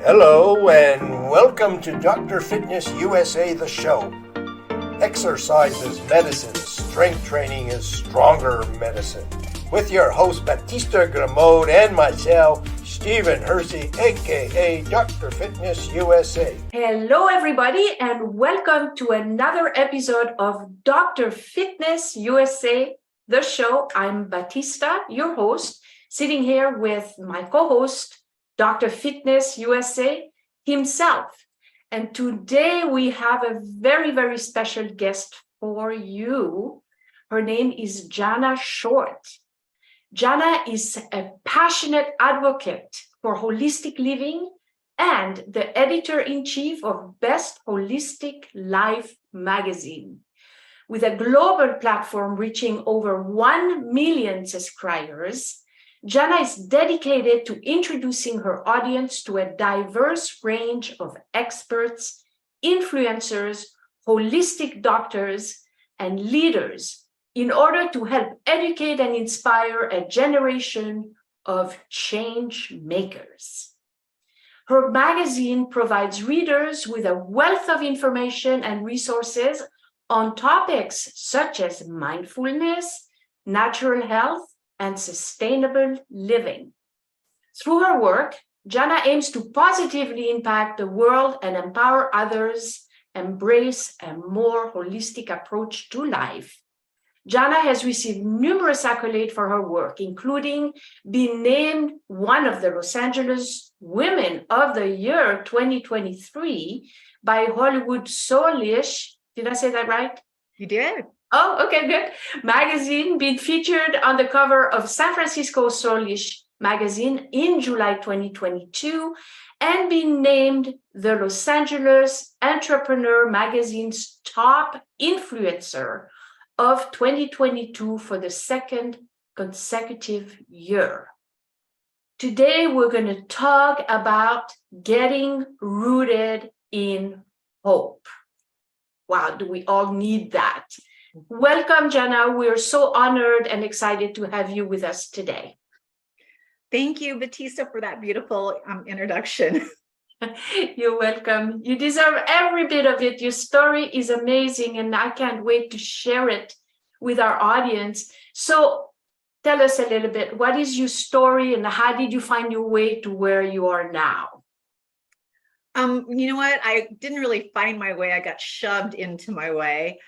Hello and welcome to Dr. Fitness USA, the show. Exercise is medicine, strength training is stronger medicine. With your host Batista Gramode and myself, Stephen Hersey, aka Dr. Fitness USA. Hello everybody and welcome to another episode of Dr. Fitness USA, the show. I'm Batista, your host, sitting here with my co-host, Dr. Fitness USA himself. And today we have a very, very special guest for you. Her name is Jana Short. Jana is a passionate advocate for holistic living and the editor-in-chief of Best Holistic Life magazine. With a global platform reaching over 1 million subscribers, Jana is dedicated to introducing her audience to a diverse range of experts, influencers, holistic doctors, and leaders in order to help educate and inspire a generation of change makers. Her magazine provides readers with a wealth of information and resources on topics such as mindfulness, natural health, and sustainable living. Through her work, Jana aims to positively impact the world and empower others, embrace a more holistic approach to life. Jana has received numerous accolades for her work, including being named one of the Los Angeles Women of the Year 2023 by Hollywood Soulish. Did I say that right? You did. Oh, okay, good. Magazine, being featured on the cover of San Francisco Soulish magazine in July 2022, and being named the Los Angeles Entrepreneur magazine's top influencer of 2022 for the second consecutive year. Today, we're going to talk about getting rooted in hope. Wow, do we all need that? Welcome, Jana. We're so honored and excited to have you with us today. Thank you, Batista, for that beautiful introduction. You're welcome. You deserve every bit of it. Your story is amazing, and I can't wait to share it with our audience. So tell us a little bit, what is your story and how did you find your way to where you are now? You know what? I didn't really find my way. I got shoved into my way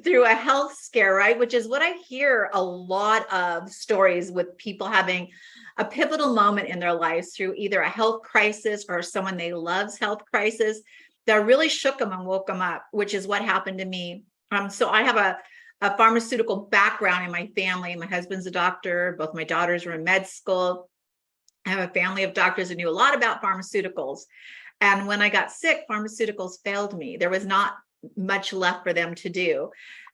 through a health scare, right? Which is what I hear a lot of stories with people having a pivotal moment in their lives through either a health crisis or someone they love's health crisis that really shook them and woke them up, which is what happened to me. So I have a pharmaceutical background in my family. My husband's a doctor. Both my daughters were in med school. I have a family of doctors who knew a lot about pharmaceuticals. And when I got sick, pharmaceuticals failed me. There was not much left for them to do.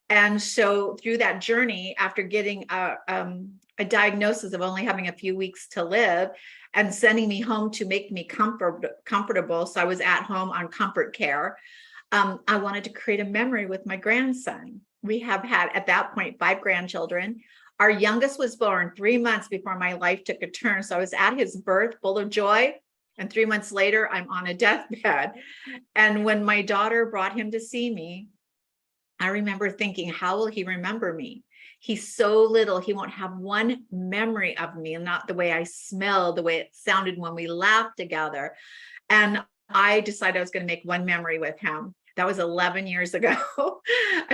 And so through that journey, after getting a diagnosis of only having a few weeks to live and sending me home to make me comfortable, so I was at home on comfort care, I wanted to create a memory with my grandson. We have had, at that point, 5 grandchildren. Our youngest was born 3 months before my life took a turn. So I was at his birth, full of joy. And 3 months later, I'm on a deathbed. And when my daughter brought him to see me, I remember thinking, how will he remember me? He's so little, he won't have one memory of me, and not the way I smelled, the way it sounded when we laughed together. And I decided I was going to make one memory with him. That was 11 years ago.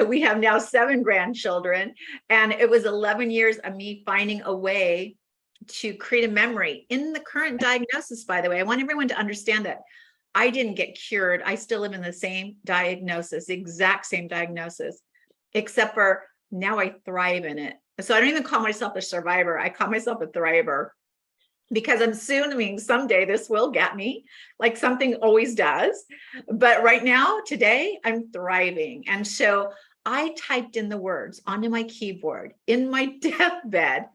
We have now 7 grandchildren. And it was 11 years of me finding a way to create a memory in the current diagnosis. By the way, I want everyone to understand that I didn't get cured. I still live in the same diagnosis, the exact same diagnosis, except for now I thrive in it. So I don't even call myself a survivor. I call myself a thriver, because I'm assuming someday this will get me, like something always does. But right now, today, I'm thriving. And so I typed in the words onto my keyboard in my deathbed: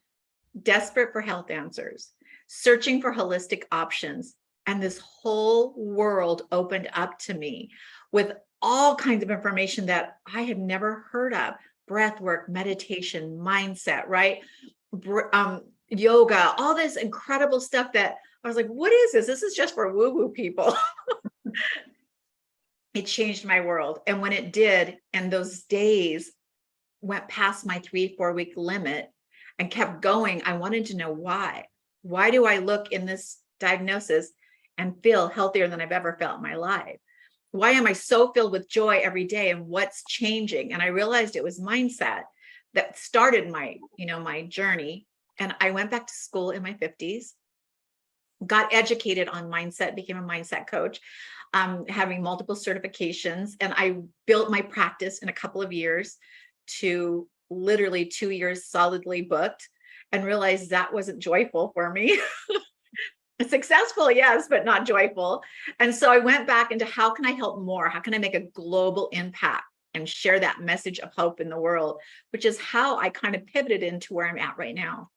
desperate for health answers, searching for holistic options. And this whole world opened up to me with all kinds of information that I had never heard of: breath work, meditation, mindset, right? yoga, all this incredible stuff that I was like, what is this? This is just for woo-woo people. It changed my world. And when it did, and those days went past my 3-4 week limit and kept going, I wanted to know why. Why do I look in this diagnosis and feel healthier than I've ever felt in my life? Why am I so filled with joy every day, and what's changing? And I realized it was mindset that started my, my journey. And I went back to school in my 50s, got educated on mindset, became a mindset coach, having multiple certifications. And I built my practice in a couple of years to literally 2 years solidly booked, and realized that wasn't joyful for me. Successful, yes, but not joyful. And so I went back into how can I help more? How can I make a global impact and share that message of hope in the world, which is how I kind of pivoted into where I'm at right now.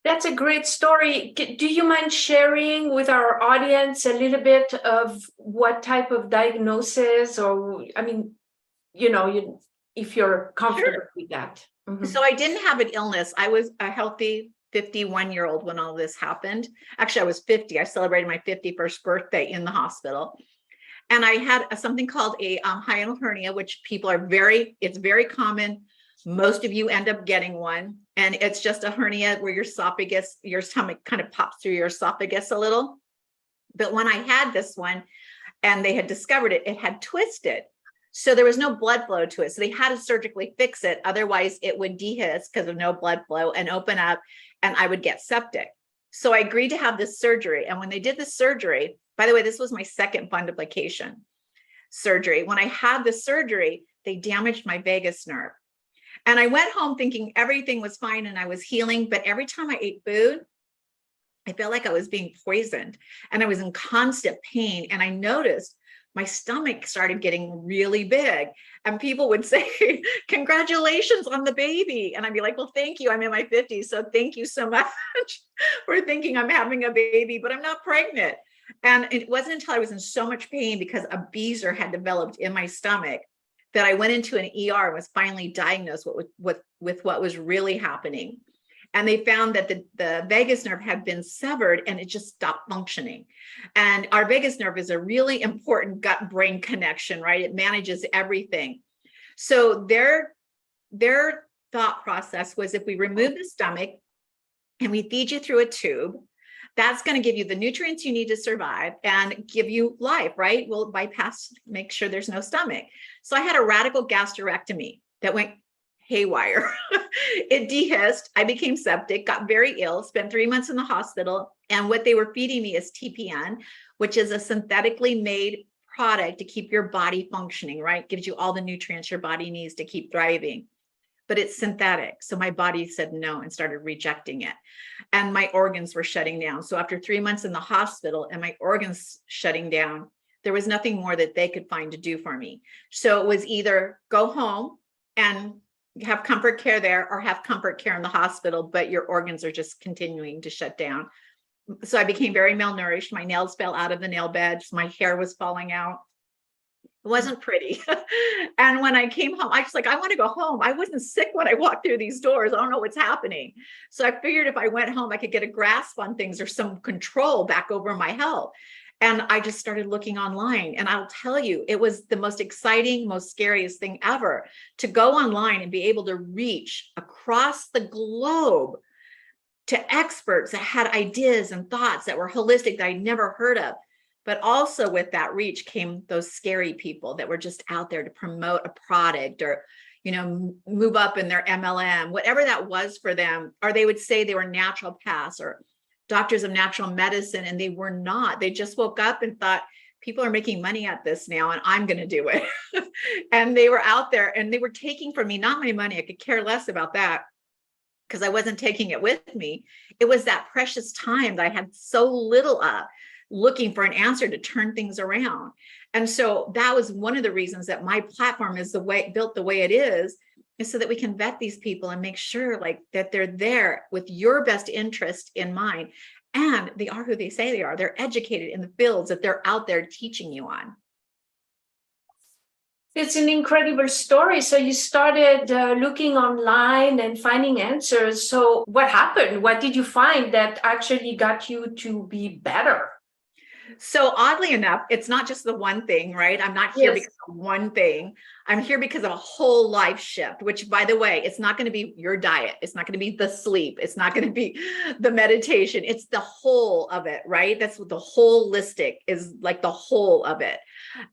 That's a great story. Do you mind sharing with our audience a little bit of what type of diagnosis, or, I mean, if you're comfortable with that? Mm-hmm. So I didn't have an illness. I was a healthy 51-year-old when all this happened. Actually, I was 50. I celebrated my 51st birthday in the hospital. And I had something called a hiatal hernia, which it's very common. Most of you end up getting one. And it's just a hernia where your stomach kind of pops through your esophagus a little. But when I had this one and they had discovered it, it had twisted. So there was no blood flow to it. So they had to surgically fix it. Otherwise, it would dehisce because of no blood flow and open up, and I would get septic. So I agreed to have this surgery. And when they did the surgery, by the way, this was my second fundoplication surgery. When I had the surgery, they damaged my vagus nerve. And I went home thinking everything was fine and I was healing. But every time I ate food, I felt like I was being poisoned and I was in constant pain. And I noticed my stomach started getting really big, and people would say, congratulations on the baby. And I'd be like, well, thank you. I'm in my 50s. So thank you so much for thinking I'm having a baby, but I'm not pregnant. And it wasn't until I was in so much pain because a beezer had developed in my stomach that I went into an ER and was finally diagnosed with what was really happening. And they found that the vagus nerve had been severed and it just stopped functioning. And our vagus nerve is a really important gut-brain connection, right? It manages everything. So their thought process was, if we remove the stomach and we feed you through a tube, that's going to give you the nutrients you need to survive and give you life, right? We'll bypass, make sure there's no stomach. So I had a radical gastrectomy that went haywire. It dehisced. I became septic, got very ill, spent 3 months in the hospital. And what they were feeding me is TPN, which is a synthetically made product to keep your body functioning, right? Gives you all the nutrients your body needs to keep thriving. But it's synthetic. So my body said no and started rejecting it. And my organs were shutting down. So after 3 months in the hospital and my organs shutting down, there was nothing more that they could find to do for me. So it was either go home and have comfort care there or have comfort care in the hospital, but your organs are just continuing to shut down. So I became very malnourished. My nails fell out of the nail beds. My hair was falling out. It wasn't pretty. And when I came home, I was like, I want to go home. I wasn't sick when I walked through these doors. I don't know what's happening. So I figured if I went home, I could get a grasp on things or some control back over my health. And I just started looking online. And I'll tell you, it was the most exciting, most scariest thing ever to go online and be able to reach across the globe to experts that had ideas and thoughts that were holistic that I'd never heard of. But also with that reach came those scary people that were just out there to promote a product or, move up in their MLM, whatever that was for them. Or they would say they were naturopaths or doctors of natural medicine, and they were not. They just woke up and thought, people are making money at this now and I'm going to do it. And they were out there and they were taking from me, not my money. I could care less about that because I wasn't taking it with me. It was that precious time that I had so little of, looking for an answer to turn things around. And so that was one of the reasons that my platform is built the way it is so that we can vet these people and make sure that they're there with your best interest in mind. And they are who they say they are. They're educated in the fields that they're out there teaching you on. It's an incredible story. So you started looking online and finding answers. So what happened? What did you find that actually got you to be better? So oddly enough, it's not just the one thing, right? I'm not here because of one thing. I'm here because of a whole life shift, which, by the way, it's not going to be your diet. It's not going to be the sleep. It's not going to be the meditation. It's the whole of it, right? That's what the holistic is, like the whole of it.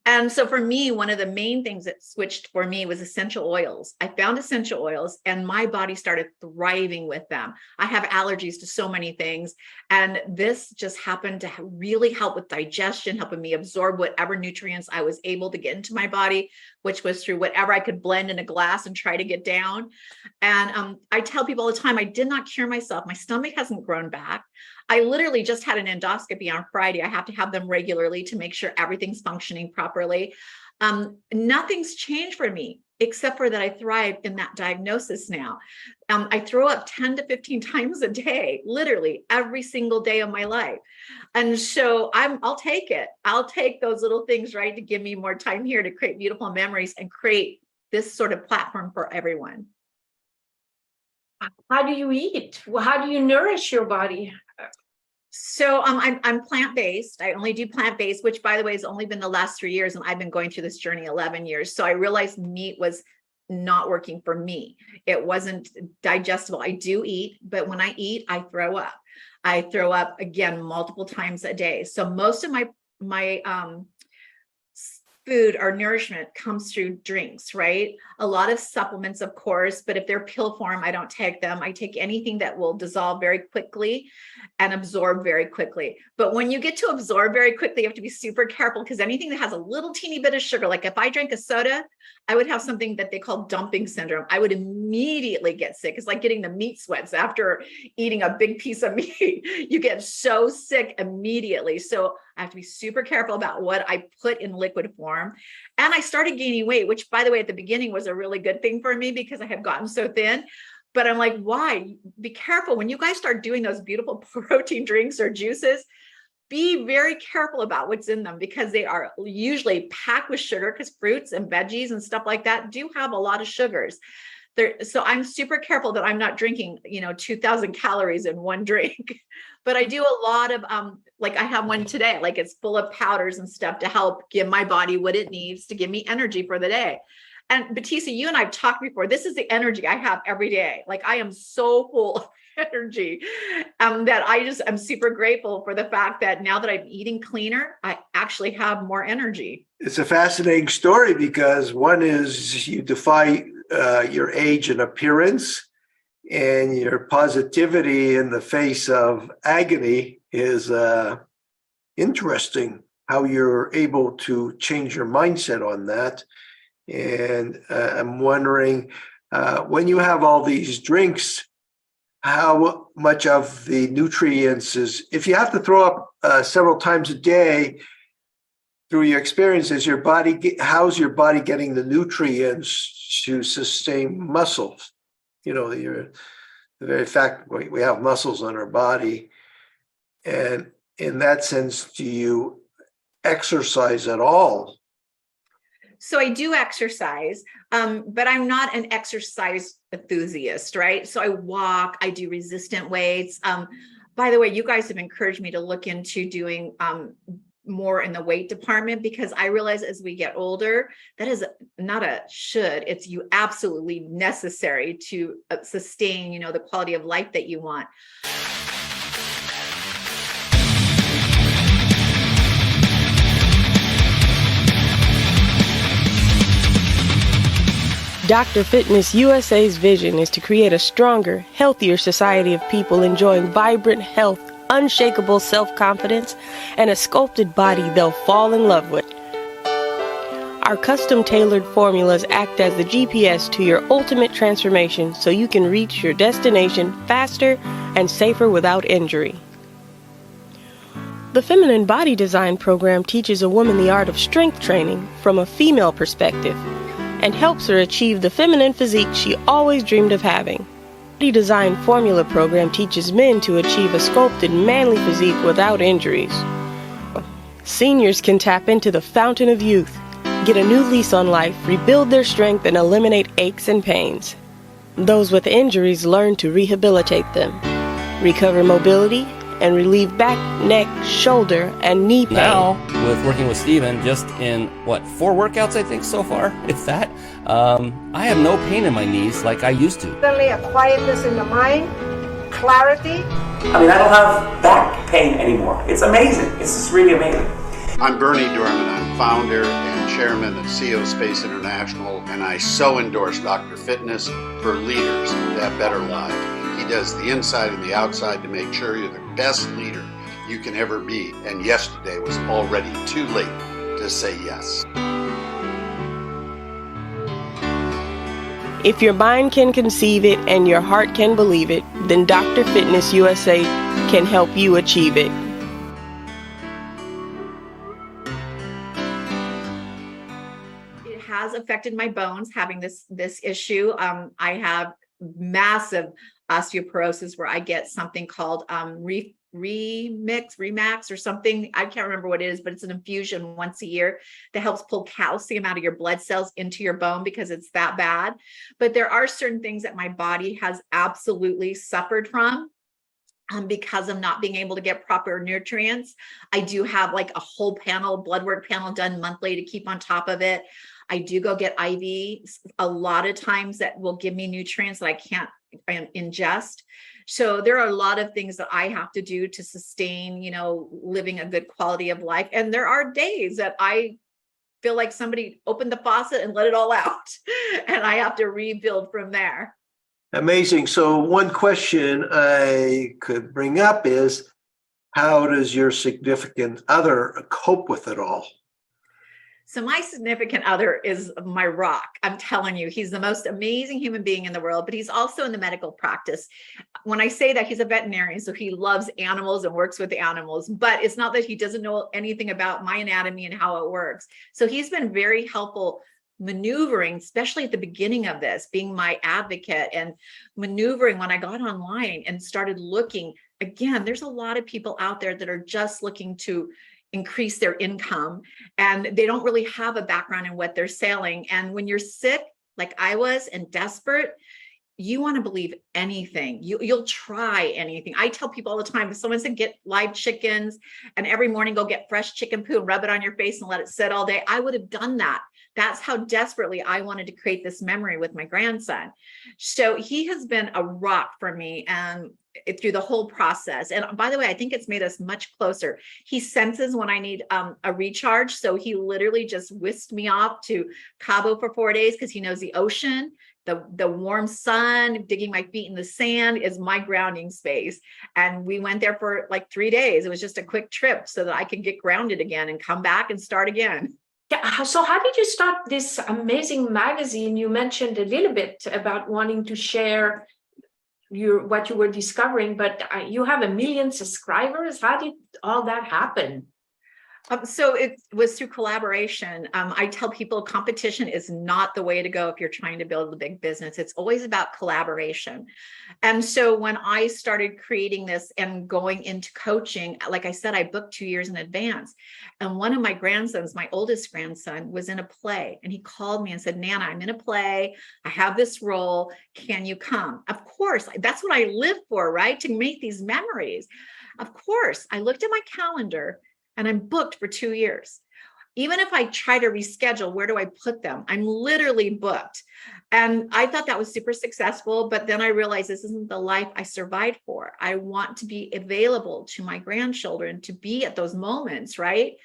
And so for me, one of the main things that switched for me was essential oils. I found essential oils and my body started thriving with them. I have allergies to so many things. And this just happened to really help with digestion, helping me absorb whatever nutrients I was able to get into my body, which was through whatever I could blend in a glass and try to get down. And I tell people all the time, I did not cure myself. My stomach hasn't grown back. I literally just had an endoscopy on Friday. I have to have them regularly to make sure everything's functioning properly. Nothing's changed for me, except for that I thrive in that diagnosis now. I throw up 10 to 15 times a day, literally every single day of my life. And so I'll take it. I'll take those little things, right, to give me more time here to create beautiful memories and create this sort of platform for everyone. How do you eat? How do you nourish your body? So I'm plant-based. I only do plant-based, which, by the way, has only been the last 3 years. And I've been going through this journey 11 years. So I realized meat was not working for me. It wasn't digestible. I do eat, but when I eat, I throw up. I throw up again multiple times a day. So most of my food or nourishment comes through drinks, right? A lot of supplements, of course, but if they're pill form, I don't take them. I take anything that will dissolve very quickly and absorb very quickly. But when you get to absorb very quickly, you have to be super careful, because anything that has a little teeny bit of sugar, like if I drank a soda, I would have something that they call dumping syndrome. I would immediately get sick. It's like getting the meat sweats after eating a big piece of meat. You get so sick immediately. So I have to be super careful about what I put in liquid form. And I started gaining weight, which, by the way, at the beginning was a really good thing for me because I had gotten so thin. But I'm like, why? Be careful. When you guys start doing those beautiful protein drinks or juices, be very careful about what's in them, because they are usually packed with sugar, because fruits and veggies and stuff like that do have a lot of sugars. So I'm super careful that I'm not drinking, 2,000 calories in one drink. But I do a lot of, like I have one today, like it's full of powders and stuff to help give my body what it needs to give me energy for the day. And Batista, you and I've talked before. This is the energy I have every day. Like I am so full of energy that I'm super grateful for the fact that now that I'm eating cleaner, I actually have more energy. It's a fascinating story, because one is you defy your age and appearance, and your positivity in the face of agony is interesting, how you're able to change your mindset on that. And I'm wondering, when you have all these drinks, how much of the nutrients is, if you have to throw up several times a day, through your experiences, how's your body getting the nutrients to sustain muscles? The very fact we have muscles on our body. And in that sense, do you exercise at all? So I do exercise, but I'm not an exercise enthusiast, right? So I walk, I do resistant weights. By the way, you guys have encouraged me to look into doing more in the weight department, because I realize as we get older, that is not a should, it's you absolutely necessary to sustain, the quality of life that you want. Dr. Fitness USA's vision is to create a stronger, healthier society of people enjoying vibrant health, unshakable self-confidence, and a sculpted body they'll fall in love with. Our custom-tailored formulas act as the GPS to your ultimate transformation, so you can reach your destination faster and safer without injury. The Feminine Body Design program teaches a woman the art of strength training from a female perspective and helps her achieve the feminine physique she always dreamed of having. The Design Formula program teaches men to achieve a sculpted manly physique without injuries. Seniors can tap into the fountain of youth get a new lease on life, rebuild their strength, and eliminate aches and pains. Those with injuries learn to rehabilitate them, recover mobility, and relieve back, neck, shoulder, and knee pain. Now, with working with Steven, just in, 4 workouts I think so far, if that, I have no pain in my knees like I used to. Suddenly a quietness in the mind, clarity. I mean, I don't have back pain anymore. It's amazing. It's just really amazing. I'm Bernie Dorman. I'm founder and chairman of CEO Space International, and I so endorse Dr. Fitness for leaders to have better lives. He does the inside and the outside to make sure you're the best leader you can ever be. And yesterday was already too late to say yes. If your mind can conceive it and your heart can believe it, then Dr. Fitness USA can help you achieve it. It has affected my bones having this issue. I have massive osteoporosis where I get something called Remax or something. I can't remember what it is, but it's an infusion once a year that helps pull calcium out of your blood cells into your bone because it's that bad. But there are certain things that my body has absolutely suffered from because of not being able to get proper nutrients. I do have like a whole blood work panel done monthly to keep on top of it. I do go get IVs a lot of times that will give me nutrients that I can't ingest. So there are a lot of things that I have to do to sustain, living a good quality of life. And there are days that I feel like somebody opened the faucet and let it all out, and I have to rebuild from there. Amazing. So one question I could bring up is, how does your significant other cope with it all? So my significant other is my rock. I'm telling you, he's the most amazing human being in the world, but he's also in the medical practice. When I say that, he's a veterinarian, so he loves animals and works with animals, but it's not that he doesn't know anything about my anatomy and how it works. So he's been very helpful maneuvering, especially at the beginning of this, being my advocate and maneuvering when I got online and started looking. Again, there's a lot of people out there that are just looking to increase their income, and they don't really have a background in what they're selling. And when you're sick, like I was, and desperate, you want to believe anything. You'll try anything. I tell people all the time, if someone said get live chickens and every morning go get fresh chicken poo and rub it on your face and let it sit all day, I would have done that. That's how desperately I wanted to create this memory with my grandson. So he has been a rock for me and through the whole process. And by the way, I think it's made us much closer. He senses when I need a recharge. So he literally just whisked me off to Cabo for 4 days because he knows the ocean, the warm sun, digging my feet in the sand is my grounding space. And we went there for like 3 days. It was just a quick trip so that I could get grounded again and come back and start again. Yeah. So how did you start this amazing magazine? You mentioned a little bit about wanting to share what you were discovering, but you have 1 million subscribers. How did all that happen? So it was through collaboration. I tell people competition is not the way to go if you're trying to build a big business. It's always about collaboration. And so when I started creating this and going into coaching, like I said, I booked 2 years in advance. And one of my grandsons, my oldest grandson, was in a play. And he called me and said, Nana, I'm in a play. I have this role. Can you come? Of course. That's what I live for, right? To make these memories. Of course. I looked at my calendar and I'm booked for 2 years. Even if I try to reschedule, where do I put them? I'm literally booked. And I thought that was super successful, but then I realized this isn't the life I survived for. I want to be available to my grandchildren, to be at those moments, right?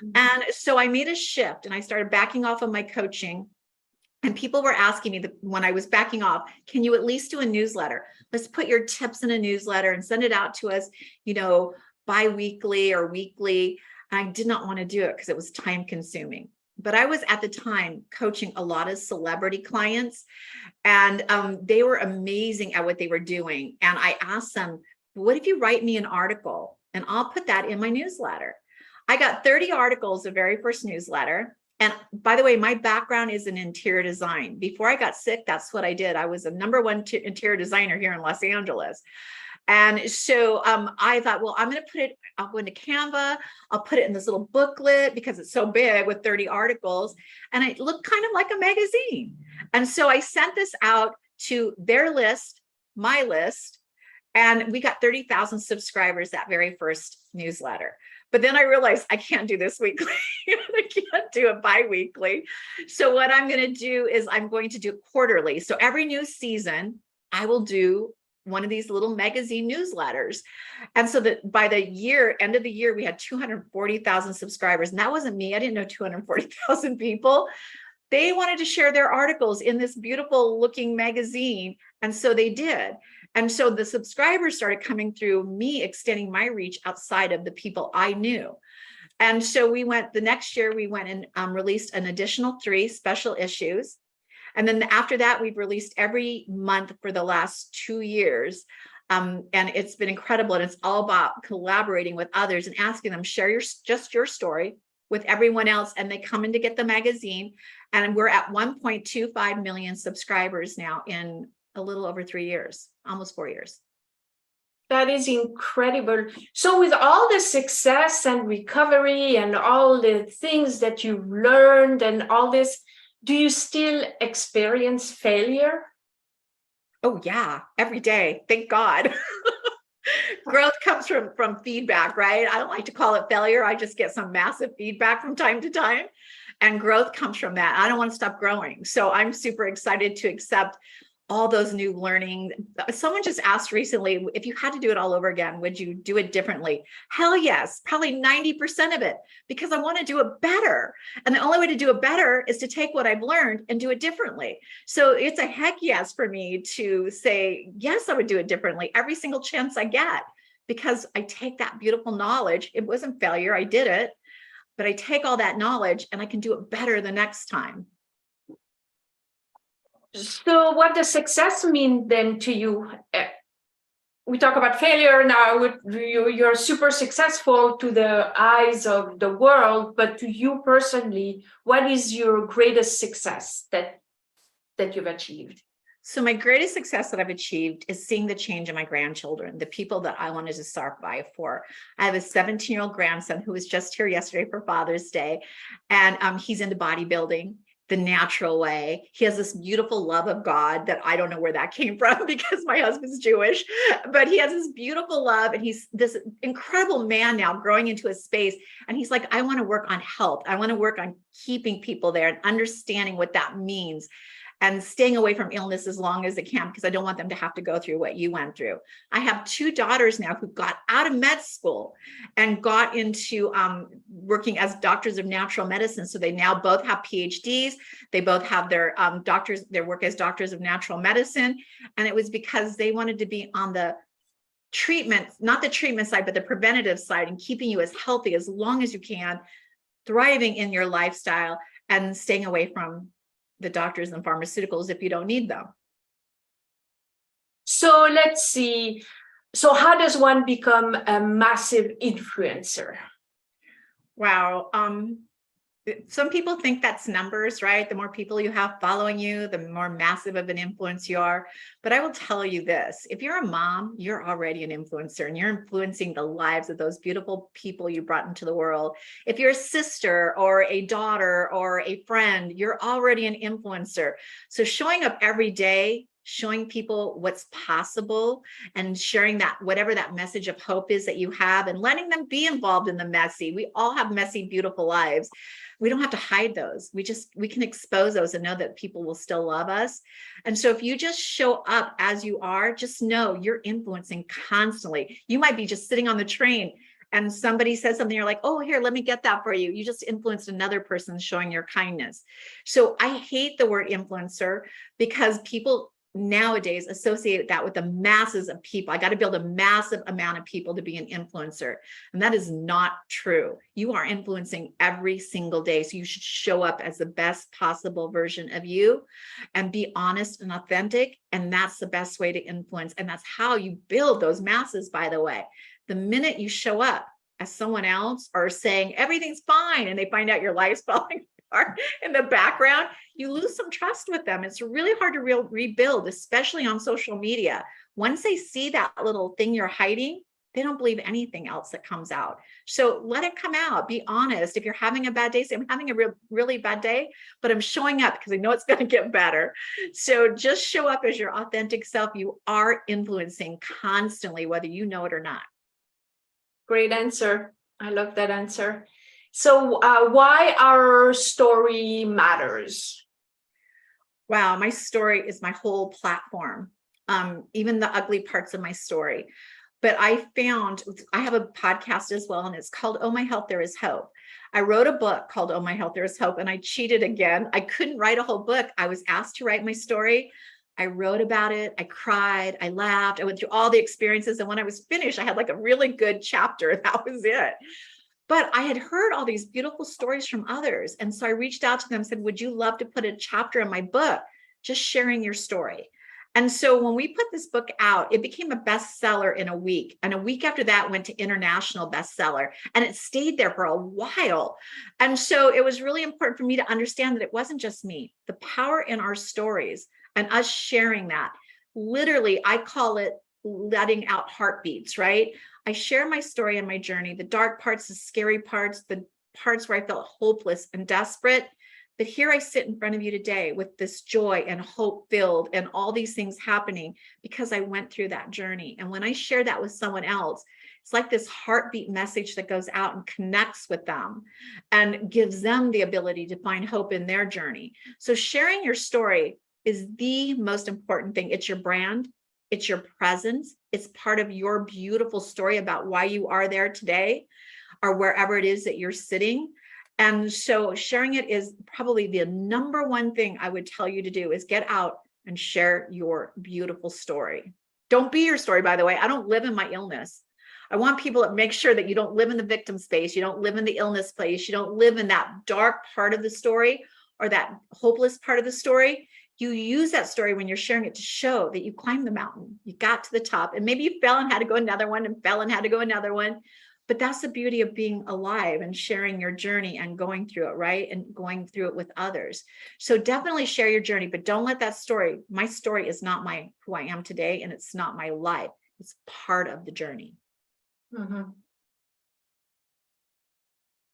Mm-hmm. And so I made a shift and I started backing off of my coaching. And people were asking me when I was backing off, can you at least do a newsletter? Let's put your tips in a newsletter and send it out to us, bi-weekly or weekly. And I did not want to do it because it was time consuming. But I was at the time coaching a lot of celebrity clients, and they were amazing at what they were doing. And I asked them, what if you write me an article and I'll put that in my newsletter? I got 30 articles, the very first newsletter. And by the way, my background is in interior design. Before I got sick, that's what I did. I was a #1 interior designer here in Los Angeles. And so I thought, well, I'll go into Canva, I'll put it in this little booklet because it's so big with 30 articles. And it looked kind of like a magazine. And so I sent this out to their list, my list, and we got 30,000 subscribers that very first newsletter. But then I realized I can't do this weekly. I can't do it bi-weekly. So what I'm going to do is I'm going to do it quarterly. So every new season, I will do one of these little magazine newsletters. And so that by the end of the year, we had 240,000 subscribers. And that wasn't me. I didn't know 240,000 people. They wanted to share their articles in this beautiful looking magazine. And so they did. And so the subscribers started coming through me extending my reach outside of the people I knew. And so the next year we went and released an additional 3 special issues. And then after that, we've released every month for the last 2 years. And it's been incredible. And it's all about collaborating with others and asking them, share your story with everyone else. And they come in to get the magazine. And we're at 1.25 million subscribers now in a little over 3 years, almost 4 years. That is incredible. So with all the success and recovery and all the things that you've learned and all this, do you still experience failure? Oh yeah, every day. Thank God. Growth comes from feedback, right? I don't like to call it failure. I just get some massive feedback from time to time. And growth comes from that. I don't want to stop growing. So I'm super excited to accept all those new learning. Someone just asked recently, if you had to do it all over again, would you do it differently? Hell yes, probably 90% of it, because I want to do it better. And the only way to do it better is to take what I've learned and do it differently. So it's a heck yes for me to say, yes, I would do it differently every single chance I get, because I take that beautiful knowledge. It wasn't failure, I did it, but I take all that knowledge and I can do it better the next time. So what does success mean then to you? We talk about failure now. You're super successful to the eyes of the world, but to you personally, what is your greatest success that you've achieved? So my greatest success that I've achieved is seeing the change in my grandchildren, the people that I wanted to survive for. I have a 17-year-old grandson who was just here yesterday for Father's Day, and he's into bodybuilding the natural way. He has this beautiful love of God that I don't know where that came from because my husband's Jewish, but he has this beautiful love, and he's this incredible man now growing into a space. And he's like, I want to work on health. I want to work on keeping people there and understanding what that means and staying away from illness as long as they can, because I don't want them to have to go through what you went through. I have 2 daughters now who got out of med school and got into working as doctors of natural medicine. So they now both have PhDs. They both have their their work as doctors of natural medicine. And it was because they wanted to be on the treatment, not the treatment side, but the preventative side, and keeping you as healthy as long as you can, thriving in your lifestyle and staying away from the doctors and pharmaceuticals if you don't need them. So let's see. So how does one become a massive influencer? Wow. Some people think that's numbers, right? The more people you have following you, the more massive of an influence you are. But I will tell you this, if you're a mom, you're already an influencer, and you're influencing the lives of those beautiful people you brought into the world. If you're a sister or a daughter or a friend, you're already an influencer. So showing up every day, showing people what's possible and sharing that, whatever that message of hope is that you have, and letting them be involved in the messy. We all have messy, beautiful lives. We don't have to hide those. We can expose those and know that people will still love us. And so if you just show up as you are, just know you're influencing constantly. You might be just sitting on the train and somebody says something, you're like, oh, here, let me get that for you. You just influenced another person showing your kindness. So I hate the word influencer because people nowadays associate that with the masses of people. I got to build a massive amount of people to be an influencer. And that is not true. You are influencing every single day. So you should show up as the best possible version of you and be honest and authentic. And that's the best way to influence. And that's how you build those masses, by the way. The minute you show up as someone else or saying everything's fine and they find out your life's falling apart in the background, you lose some trust with them. It's really hard to rebuild, especially on social media. Once they see that little thing you're hiding, they don't believe anything else that comes out. So let it come out. Be honest. If you're having a bad day, say, I'm having a really bad day, but I'm showing up because I know it's going to get better. So just show up as your authentic self. You are influencing constantly, whether you know it or not. Great answer. I love that answer. So why our story matters? Wow, my story is my whole platform, even the ugly parts of my story. But I have a podcast as well, and it's called Oh My Health, There Is Hope. I wrote a book called Oh My Health, There Is Hope, and I cheated again. I couldn't write a whole book. I was asked to write my story. I wrote about it. I cried. I laughed. I went through all the experiences. And when I was finished, I had like a really good chapter. That was it. But I had heard all these beautiful stories from others. And so I reached out to them and said, would you love to put a chapter in my book, just sharing your story? And so when we put this book out, it became a bestseller in a week. And a week after that went to international bestseller. And it stayed there for a while. And so it was really important for me to understand that it wasn't just me. The power in our stories and us sharing that, literally, I call it letting out heartbeats, right? I share my story and my journey, the dark parts, the scary parts, the parts where I felt hopeless and desperate. But here I sit in front of you today with this joy and hope filled and all these things happening because I went through that journey. And when I share that with someone else, it's like this heartbeat message that goes out and connects with them and gives them the ability to find hope in their journey. So sharing your story is the most important thing. It's your brand. It's your presence. It's part of your beautiful story about why you are there today or wherever it is that you're sitting. And so sharing it is probably the number one thing I would tell you to do is get out and share your beautiful story. Don't be your story, by the way. I don't live in my illness. I want people to make sure that you don't live in the victim space. You don't live in the illness place. You don't live in that dark part of the story or that hopeless part of the story. You use that story when you're sharing it to show that you climbed the mountain, you got to the top, and maybe you fell and had to go another one and fell and had to go another one. But that's the beauty of being alive and sharing your journey and going through it, right? And going through it with others. So definitely share your journey, but don't let that story, my story is not who I am today, and it's not my life. It's part of the journey. Mm-hmm.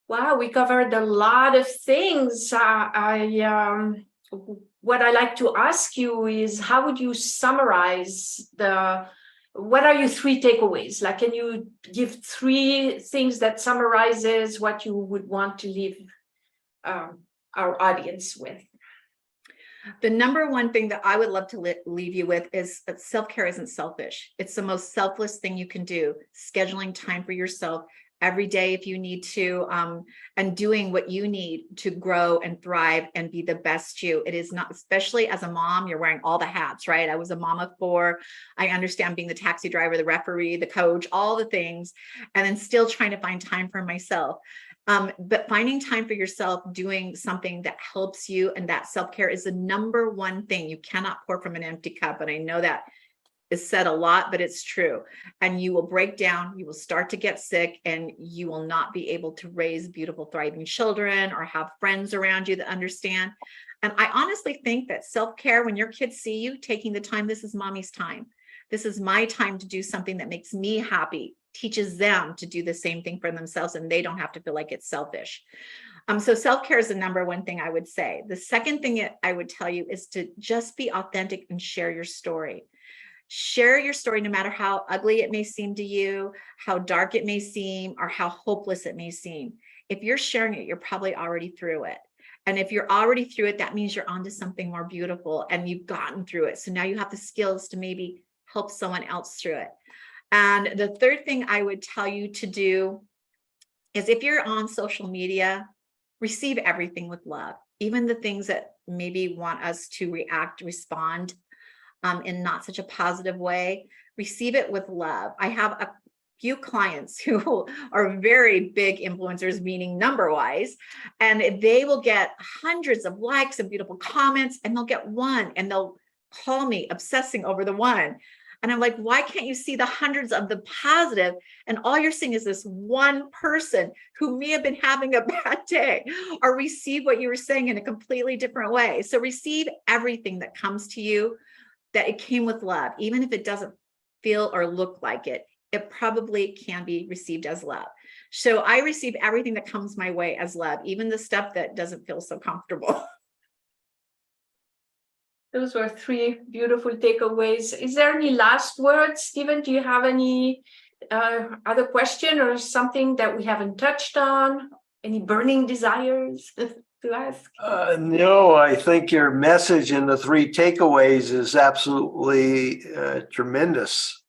Wow, we covered a lot of things. What I like to ask you is, how would you summarize what are your 3 takeaways? Like, can you give 3 things that summarizes what you would want to leave our audience with? The number one thing that I would love to leave you with is that self-care isn't selfish. It's the most selfless thing you can do. Scheduling time for yourself every day if you need to, and doing what you need to grow and thrive and be the best you. It is not, especially as a mom, you're wearing all the hats, right? I was a mom of 4. I understand being the taxi driver, the referee, the coach, all the things, and then still trying to find time for myself. But finding time for yourself, doing something that helps you, and that self-care is the number one thing. You cannot pour from an empty cup. And I know that is said a lot, but it's true. And you will break down, you will start to get sick, and you will not be able to raise beautiful, thriving children or have friends around you that understand. And I honestly think that self-care, when your kids see you taking the time, this is mommy's time. This is my time to do something that makes me happy, teaches them to do the same thing for themselves, and they don't have to feel like it's selfish. So self-care is the number one thing I would say. The second thing I would tell you is to just be authentic and share your story. Share your story, no matter how ugly it may seem to you, how dark it may seem, or how hopeless it may seem. If you're sharing it, you're probably already through it. And if you're already through it, that means you're onto something more beautiful and you've gotten through it. So now you have the skills to maybe help someone else through it. And the third thing I would tell you to do is, if you're on social media, receive everything with love, even the things that maybe want us to respond in not such a positive way. Receive it with love. I have a few clients who are very big influencers, meaning number wise, and they will get hundreds of likes and beautiful comments, and they'll get one and they'll call me obsessing over the one. And I'm like, why can't you see the hundreds of the positive? And all you're seeing is this one person who may have been having a bad day, or receive what you were saying in a completely different way. So receive everything that comes to you, that it came with love, even if it doesn't feel, or look like it, it probably can be received as love. So I receive everything that comes my way as love, even the stuff that doesn't feel so comfortable. Those were three beautiful takeaways. Is there any last words, Stephen? Do you have any other question or something that we haven't touched on? Any burning desires to ask? No, I think your message in the three takeaways is absolutely tremendous.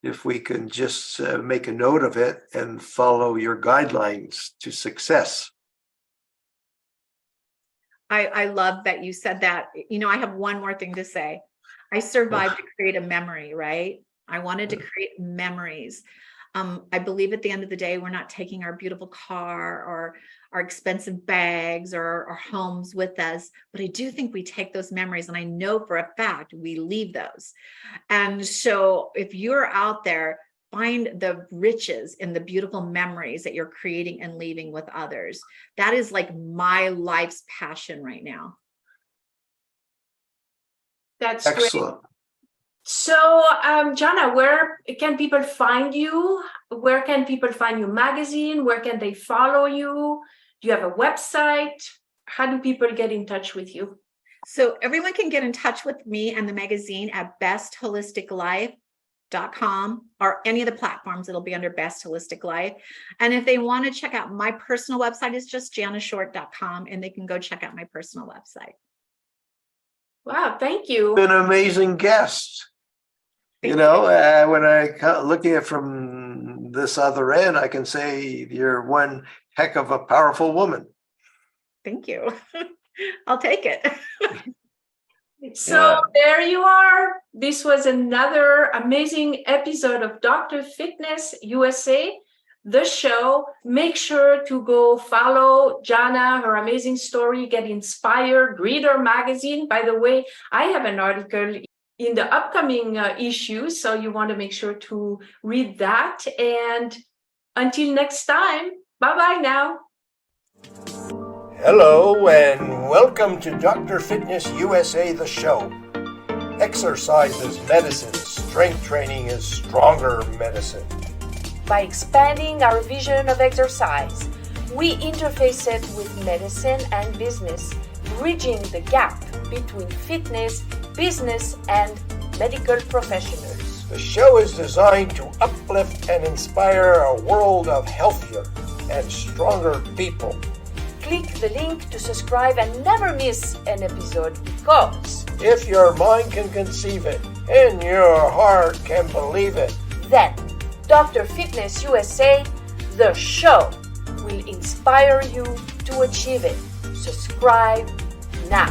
If we can just make a note of it and follow your guidelines to success. I love that you said that. You know, I have one more thing to say. I survived to create a memory, right? I wanted to create memories. I believe at the end of the day, we're not taking our beautiful car or our expensive bags or our homes with us, but I do think we take those memories, and I know for a fact we leave those. And so if you're out there, find the riches in the beautiful memories that you're creating and leaving with others. That is like my life's passion right now. That's excellent. Great. So, Jana, where can people find you? Where can people find your magazine? Where can they follow you? Do you have a website? How do people get in touch with you? So everyone can get in touch with me and the magazine at bestholisticlife.com or any of the platforms. It'll be under Best Holistic Life. And if they want to check out my personal website, it's just janashort.com, and they can go check out my personal website. Wow, thank you. Been an amazing guest. When I look at it from this other end, I can say you're one heck of a powerful woman. Thank you. I'll take it. So there you are. This was another amazing episode of Dr. Fitness USA, the show. Make sure to go follow Jana, her amazing story, get inspired, read her magazine. By the way, I have an article in the upcoming issue, so you want to make sure to read that. And until next time, bye-bye now. Hello and welcome to Dr. Fitness USA, the show. Exercise is medicine. Strength training is stronger medicine. By expanding our vision of exercise, we interface it with medicine and business, bridging the gap between fitness, business, and medical professionals. The show is designed to uplift and inspire a world of healthier and stronger people. Click the link to subscribe and never miss an episode, because if your mind can conceive it and your heart can believe it, then Dr. Fitness USA, the show, will inspire you to achieve it. Subscribe now.